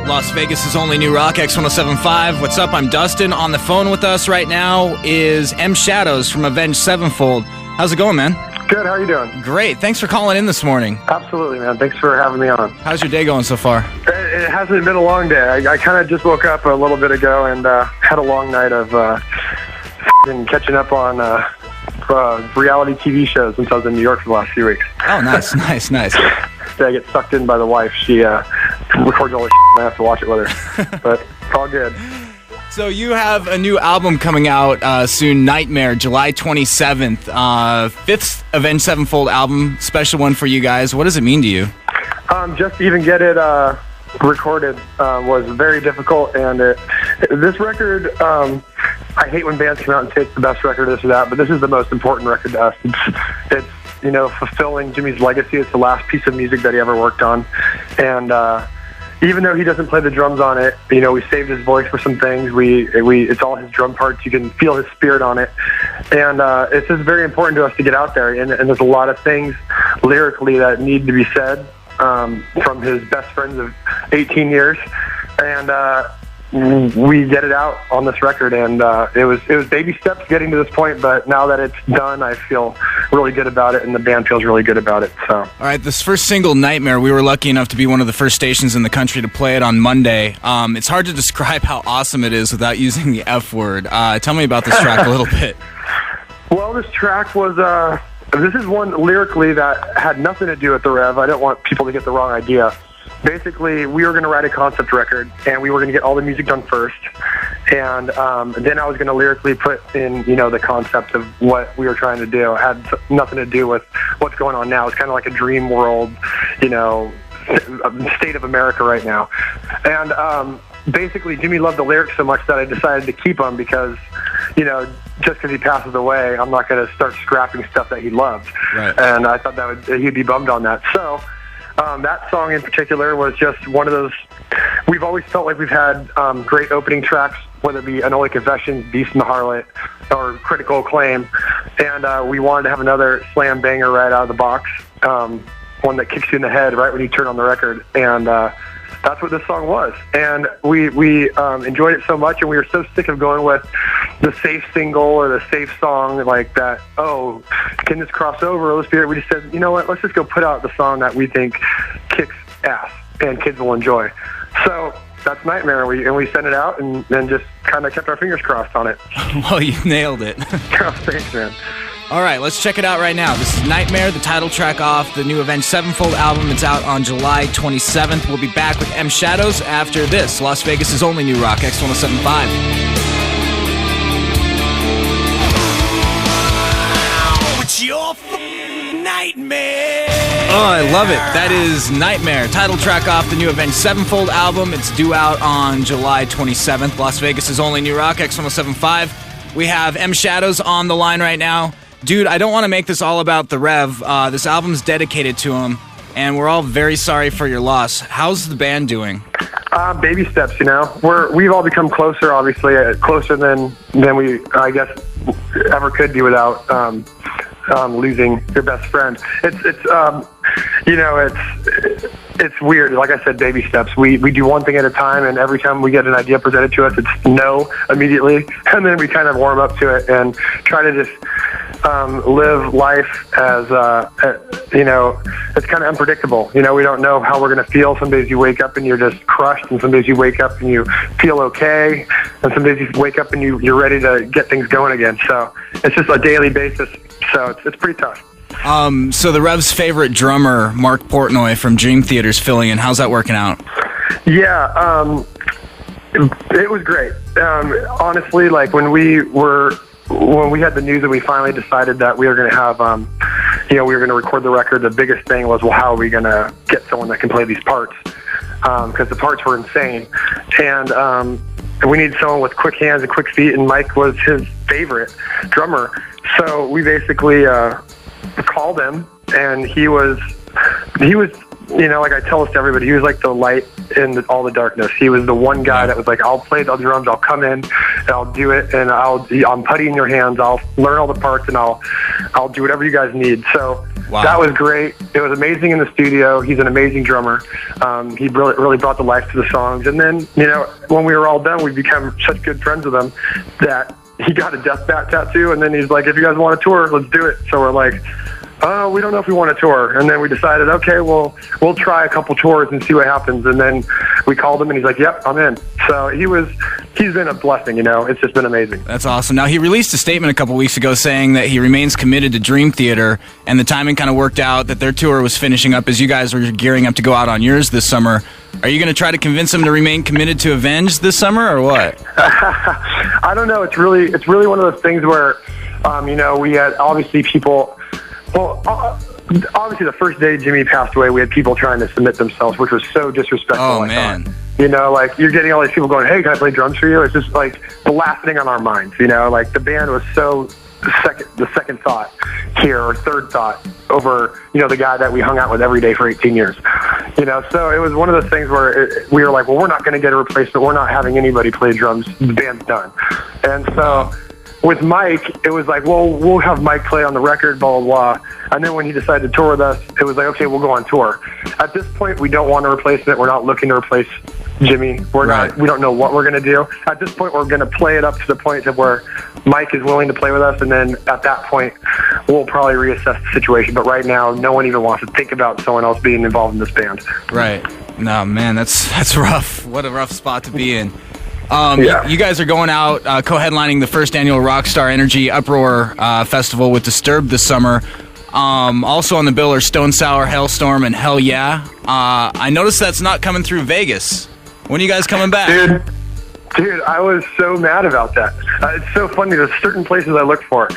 Las Vegas' only new rock, X1075. What's up? I'm Dustin. On the phone with us right now is M.Shadows from Avenged Sevenfold. How's it going, man? Good, how are you doing? Great. Thanks for calling in this morning. Absolutely, man. Thanks for having me on. How's your day going so far? It hasn't been a long day. I kind of just woke up a little bit ago and had a long night of catching up on reality TV shows since I was in New York for the last few weeks. Oh, nice. I get sucked in by the wife. She records all the and I have to watch it with her. But it's all good. So you have a new album coming out soon, Nightmare, July 27th. Fifth Avenged Sevenfold album, special one for you guys. What does it mean to you? Just to even get it recorded was very difficult. And this record, I hate when bands come out and say it's the best record, this or that, but this is the most important record to us. It's fulfilling Jimmy's legacy. It's the last piece of music that he ever worked on. And even though he doesn't play the drums on it, we saved his voice for some things. It's all his drum parts. You can feel his spirit on it. And it's just very important to us to get out there. And there's a lot of things lyrically that need to be said from his best friends of 18 years. And we get it out on this record, and it was baby steps getting to this point, but now that it's done, I feel really good about it, and the band feels really good about it. So, all right, this first single, Nightmare, we were lucky enough to be one of the first stations in the country to play it on Monday. It's hard to describe how awesome it is without using the F word. Tell me about this track a little bit. Well, this track was this is one lyrically that had nothing to do with the Rev. I don't want people to get the wrong idea. Basically, we were going to write a concept record, and we were going to get all the music done first, and then I was going to lyrically put in, the concept of what we were trying to do. It had nothing to do with what's going on now. It's kind of like a dream world, state of America right now. And basically, Jimmy loved the lyrics so much that I decided to keep them because, just because he passes away, I'm not going to start scrapping stuff that he loved. Right. And I thought he'd be bummed on that. So that song in particular was just one of those. We've always felt like we've had great opening tracks, whether it be Unholy Confessions, Beast and the Harlot, or Critical Acclaim, and we wanted to have another slam banger right out of the box, one that kicks you in the head right when you turn on the record, and that's what this song was. And we enjoyed it so much, and we were so sick of going with the safe single or the safe song like that. Oh, can this cross over? Let's be. We just said, you know what? Let's just go put out the song that we think kicks ass and kids will enjoy. So that's Nightmare, and we sent it out and then just kind of kept our fingers crossed on it. Well, you nailed it. Thanks, man. All right, let's check it out right now. This is Nightmare, the title track off the new Avenged Sevenfold album. It's out on July 27th. We'll be back with M.Shadows after this, Las Vegas' only new rock, X1075. It's your nightmare. Oh, I love it. That is Nightmare, title track off the new Avenged Sevenfold album. It's due out on July 27th. Las Vegas' only new rock, X1075. We have M.Shadows on the line right now. Dude, I don't want to make this all about the Rev. This album's dedicated to him, and we're all very sorry for your loss. How's the band doing? Baby steps, We've all become closer, obviously, closer than we, I guess, ever could be without losing your best friend. It's weird. Like I said, baby steps. We do one thing at a time, and every time we get an idea presented to us, it's no immediately, and then we kind of warm up to it and try to just live life as it's kind of unpredictable. We don't know how we're going to feel. Some days you wake up and you're just crushed, and some days you wake up and you feel okay, and some days you wake up and you're ready to get things going again. So it's just a daily basis. So it's pretty tough. So the Revs' favorite drummer, Mark Portnoy from Dream Theater's filling in. How's that working out? Yeah, it was great. Honestly, like when we had the news that we finally decided that we were going to have, we were going to record the record, the biggest thing was, well, how are we going to get someone that can play these parts? Because the parts were insane. And we needed someone with quick hands and quick feet, and Mike was his favorite drummer. So we basically called him, and he was, like I tell this to everybody, he was like the light in all the darkness. He was the one guy that was like, I'll play the drums, I'll come in, and I'll do it, and I'm putty in your hands, I'll learn all the parts, and I'll do whatever you guys need. So Wow. That was great. It was amazing in the studio. He's an amazing drummer. He really brought the life to the songs. And then, when we were all done, we became such good friends with him that he got a death bat tattoo. And then he's like, if you guys want to tour, let's do it. So we're like, oh, we don't know if we want to tour. And then we decided, okay, we'll try a couple tours and see what happens. And then we called him and he's like, yep, I'm in. So he's been a blessing, It's just been amazing. That's awesome. Now, he released a statement a couple weeks ago saying that he remains committed to Dream Theater, and the timing kind of worked out that their tour was finishing up as you guys were gearing up to go out on yours this summer. Are you going to try to convince him to remain committed to Avenged this summer, or what? I don't know. It's really one of those things where, we had obviously people. Well, obviously the first day Jimmy passed away, we had people trying to submit themselves, which was so disrespectful. Oh, man. Like you're getting all these people going, hey, can I play drums for you? It's just like the last thing on our minds, like the band was so the second thought here, or third thought over, the guy that we hung out with every day for 18 years. So it was one of those things where we were like, well, we're not going to get a replacement. We're not having anybody play drums. The band's done. And so with Mike, it was like, well, we'll have Mike play on the record, blah, blah, blah. And then when he decided to tour with us, it was like, okay, we'll go on tour. At this point, we don't want a replacement. We're not looking to replace Jimmy. We don't know what we're going to do. At this point, we're going to play it up to the point of where Mike is willing to play with us. And then at that point, we'll probably reassess the situation. But right now, no one even wants to think about someone else being involved in this band. Right. No, man, that's rough. What a rough spot to be in. You guys are going out co-headlining the first annual Rockstar Energy Uproar Festival with Disturbed this summer. Also on the bill are Stone Sour, Hailstorm, and Hell Yeah. I noticed that's not coming through Vegas. When are you guys coming back? Dude, I was so mad about that. It's so funny. There's certain places I look for,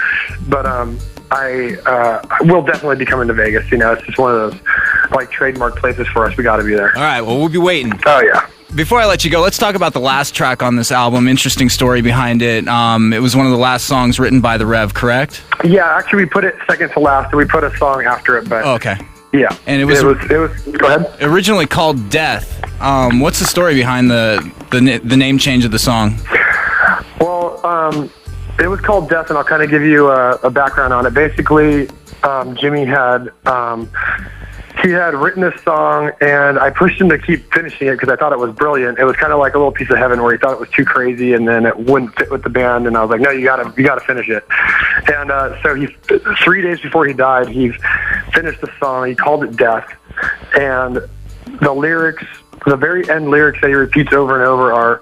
but I will definitely be coming to Vegas. It's just one of those like trademark places for us. We got to be there. All right. Well, we'll be waiting. Oh yeah. Before I let you go, let's talk about the last track on this album. Interesting story behind it. It was one of the last songs written by the Rev, correct? Yeah, actually, we put it second to last, and we put a song after it. But okay. Yeah, and it was. Go ahead. Originally called Death. What's the story behind the name change of the song? Well, it was called Death, and I'll kind of give you a background on it. Basically, Jimmy had. He had written this song, and I pushed him to keep finishing it because I thought it was brilliant. It was kind of like a little piece of heaven where he thought it was too crazy, and then it wouldn't fit with the band. And I was like, "No, you gotta finish it." And so 3 days before he died, he finished the song. He called it Death, and the lyrics, the very end lyrics that he repeats over and over are,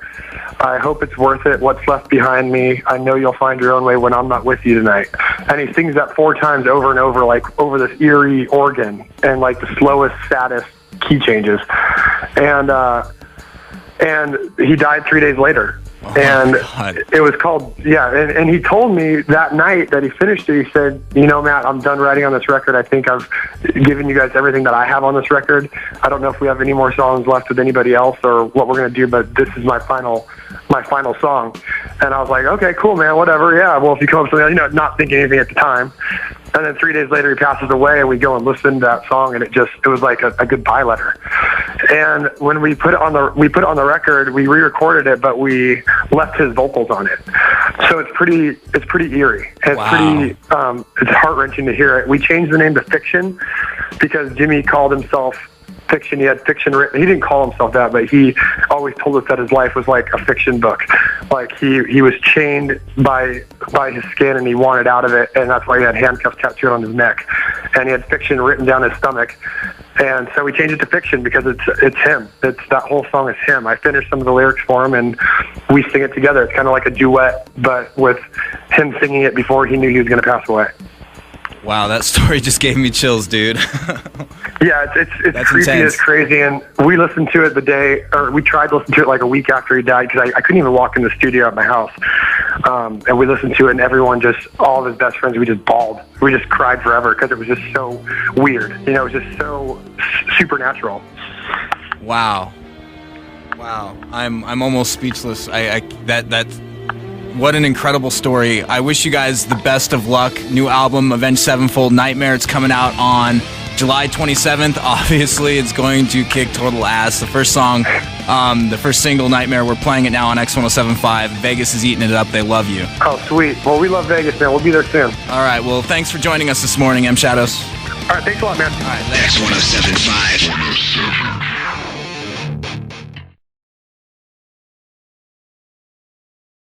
"I hope it's worth it. What's left behind me. I know you'll find your own way when I'm not with you tonight." And he sings that 4 times over and over, like over this eerie organ and like the slowest, saddest key changes. And he died 3 days later. Oh, and God. It was called, and he told me that night that he finished it, he said, Matt, I'm done writing on this record. I think I've given you guys everything that I have on this record. I don't know if we have any more songs left with anybody else or what we're going to do, but this is my final song. And I was like, okay, cool, man, whatever. Yeah, well, if you come up with something, not thinking anything at the time. And then 3 days later, he passes away, and we go and listen to that song, and it was like a goodbye letter. And when we put it on the record, we re-recorded it, but we left his vocals on it. So it's pretty eerie. It's pretty it's heart-wrenching to hear it. We changed the name to Fiction because Jimmy called himself Fiction. He had fiction written. He didn't call himself that, but he always told us that his life was like a fiction book. Like he was chained by his skin, and he wanted out of it, and that's why he had handcuffs tattooed on his neck, and he had fiction written down his stomach. And so we changed it to Fiction because it's him. That whole song is him. I finished some of the lyrics for him, and we sing it together. It's kind of like a duet, but with him singing it before he knew he was going to pass away. Wow, that story just gave me chills, dude. Yeah, it's creepy, intense. it's crazy, and we listened to it we tried to listen to it like a week after he died because I couldn't even walk in the studio at my house. And we listened to it, and everyone all of his best friends, we just bawled. We just cried forever because it was just so weird. It was just so supernatural. Wow. I'm almost speechless. What an incredible story. I wish you guys the best of luck. New album, Avenged Sevenfold, Nightmare. It's coming out on July 27th. Obviously, it's going to kick total ass. The first song The first single, Nightmare, we're playing it now on X1075. Vegas is eating it up. They love you. Oh, sweet. Well, we love Vegas, man. We'll be there soon. All right. Well, thanks for joining us this morning, M.Shadows. All right. Thanks a lot, man. All right. X1075.